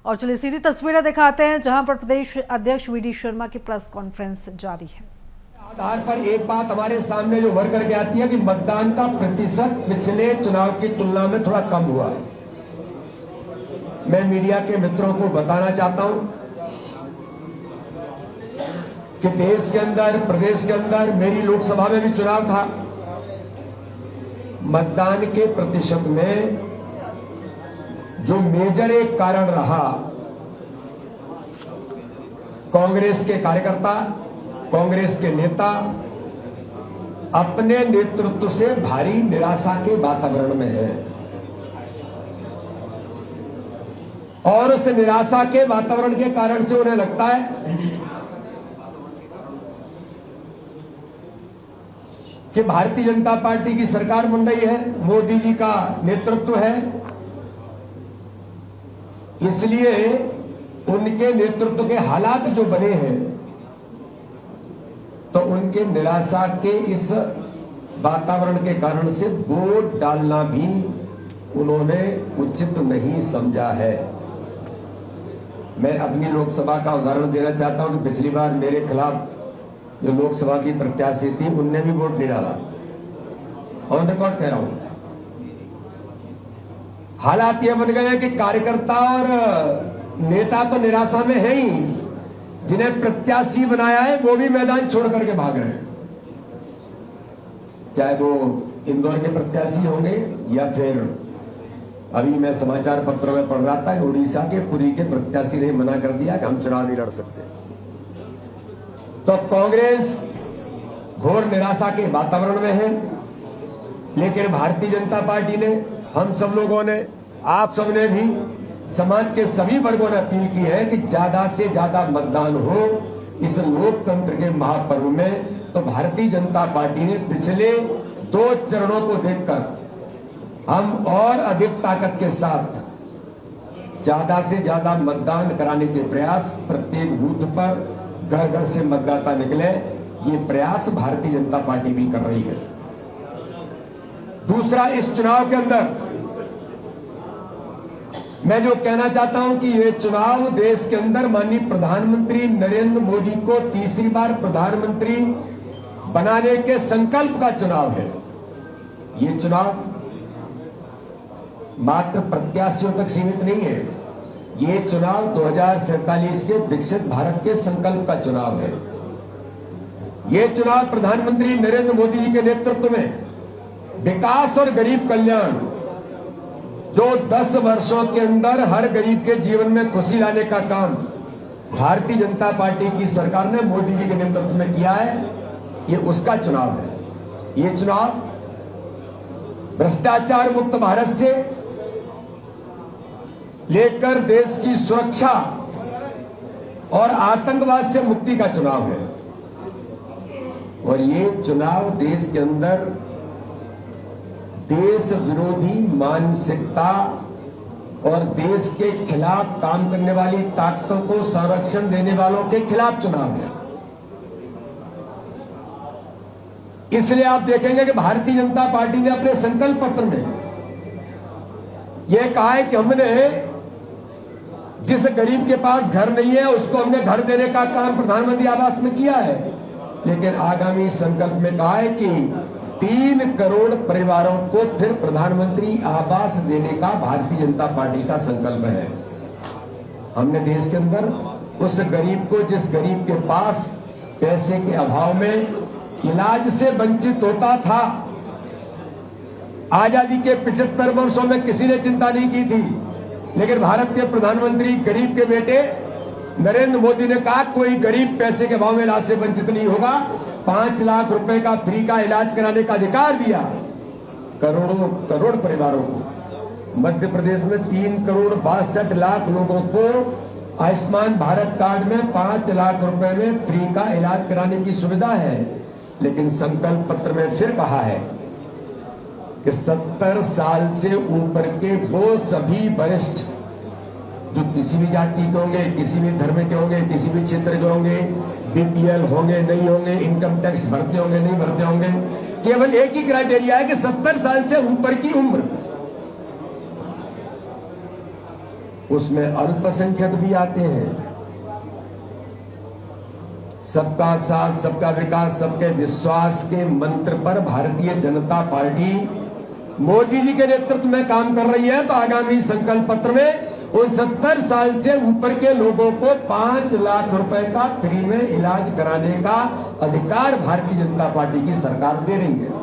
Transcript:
और चलिए सीधी तस्वीरें दिखाते हैं जहां पर प्रदेश अध्यक्ष वीडी शर्मा की प्रेस कॉन्फ्रेंस जारी है। आधार पर एक बात हमारे सामने जो उभर करके आती है कि मतदान का प्रतिशत पिछले चुनाव की तुलना में थोड़ा कम हुआ। मैं मीडिया के मित्रों को बताना चाहता हूं कि देश के अंदर, प्रदेश के अंदर, मेरी लोकसभा में भी चुनाव था। मतदान के प्रतिशत में जो मेजर एक कारण रहा, कांग्रेस के कार्यकर्ता, कांग्रेस के नेता अपने नेतृत्व से भारी निराशा के वातावरण में है और उस निराशा के वातावरण के कारण से उन्हें लगता है कि भारतीय जनता पार्टी की सरकार बन रही है, मोदी जी का नेतृत्व है, इसलिए उनके नेतृत्व के हालात जो बने हैं तो उनके निराशा के इस वातावरण के कारण से वोट डालना भी उन्होंने उचित नहीं समझा है। मैं अपनी लोकसभा का उदाहरण देना चाहता हूं कि पिछली बार मेरे खिलाफ जो लोकसभा की प्रत्याशी थी उनने भी वोट नहीं डाला, ऑन रिकॉर्ड कह रहा हूं। हालात ये बन गए हैं कि कार्यकर्ता और नेता तो निराशा में है ही, जिन्हें प्रत्याशी बनाया है वो भी मैदान छोड़ करके भाग रहे हैं, चाहे वो इंदौर के प्रत्याशी होंगे या फिर अभी मैं समाचार पत्रों में पढ़ रहा था कि उड़ीसा के पुरी के प्रत्याशी ने मना कर दिया कि हम चुनाव नहीं लड़ सकते। तो कांग्रेस घोर निराशा के वातावरण में है, लेकिन भारतीय जनता पार्टी ने, हम सब लोगों ने, आप सबने भी, समाज के सभी वर्गों ने अपील की है कि ज्यादा से ज्यादा मतदान हो इस लोकतंत्र के महापर्व में। तो भारतीय जनता पार्टी ने पिछले 2 चरणों को देखकर हम और अधिक ताकत के साथ ज्यादा से ज्यादा मतदान कराने के प्रयास, प्रत्येक बूथ पर घर घर से मतदाता निकले, ये प्रयास भारतीय जनता पार्टी भी कर रही है। दूसरा, इस चुनाव के अंदर मैं जो कहना चाहता हूं कि ये चुनाव देश के अंदर माननीय प्रधानमंत्री नरेंद्र मोदी को तीसरी बार प्रधानमंत्री बनाने के संकल्प का चुनाव है। ये चुनाव मात्र प्रत्याशियों तक सीमित नहीं है, ये चुनाव 2047 के विकसित भारत के संकल्प का चुनाव है। ये चुनाव प्रधानमंत्री नरेंद्र मोदी जी के नेतृत्व में विकास और गरीब कल्याण, जो 10 वर्षों के अंदर हर गरीब के जीवन में खुशी लाने का काम भारतीय जनता पार्टी की सरकार ने मोदी जी के नेतृत्व में किया है, ये उसका चुनाव है। ये चुनाव भ्रष्टाचार मुक्त भारत से लेकर देश की सुरक्षा और आतंकवाद से मुक्ति का चुनाव है। और ये चुनाव देश के अंदर देश विरोधी मानसिकता और देश के खिलाफ काम करने वाली ताकतों को संरक्षण देने वालों के खिलाफ चुनाव है। इसलिए आप देखेंगे कि भारतीय जनता पार्टी ने अपने संकल्प पत्र में यह कहा है कि हमने जिस गरीब के पास घर नहीं है उसको हमने घर देने का काम प्रधानमंत्री आवास में किया है, लेकिन आगामी संकल्प में कहा है कि 3 करोड़ परिवारों को फिर प्रधानमंत्री आवास देने का भारतीय जनता पार्टी का संकल्प है। हमने देश के अंदर उस गरीब को, जिस गरीब के पास पैसे के अभाव में इलाज से वंचित होता था, आजादी के 75 वर्षों में किसी ने चिंता नहीं की थी, लेकिन भारत के प्रधानमंत्री गरीब के बेटे नरेंद्र मोदी ने कहा कोई गरीब पैसे के अभाव में इलाज से वंचित नहीं होगा। 5 लाख रुपए का फ्री का इलाज कराने का अधिकार दिया करोड़ों करोड़ परिवारों को। मध्य प्रदेश में 3 करोड़ 62 लाख लोगों को आयुष्मान भारत कार्ड में 5 लाख रुपए में फ्री का इलाज कराने की सुविधा है। लेकिन संकल्प पत्र में फिर कहा है कि 70 साल से ऊपर के वो सभी वरिष्ठ जो किसी भी जाति के होंगे, किसी भी धर्म के होंगे, किसी भी क्षेत्र के होंगे, बीपीएल होंगे नहीं होंगे, इनकम टैक्स भरते होंगे नहीं भरते होंगे, केवल एक ही क्राइटेरिया है कि 70 साल से ऊपर की उम्र, उसमें अल्पसंख्यक भी आते हैं। सबका साथ, सबका विकास, सबके विश्वास के मंत्र पर भारतीय जनता पार्टी मोदी जी के नेतृत्व में काम कर रही है। तो आगामी संकल्प पत्र में 69 साल से ऊपर के लोगों को 5 लाख रुपए का फ्री में इलाज कराने का अधिकार भारतीय जनता पार्टी की सरकार दे रही है।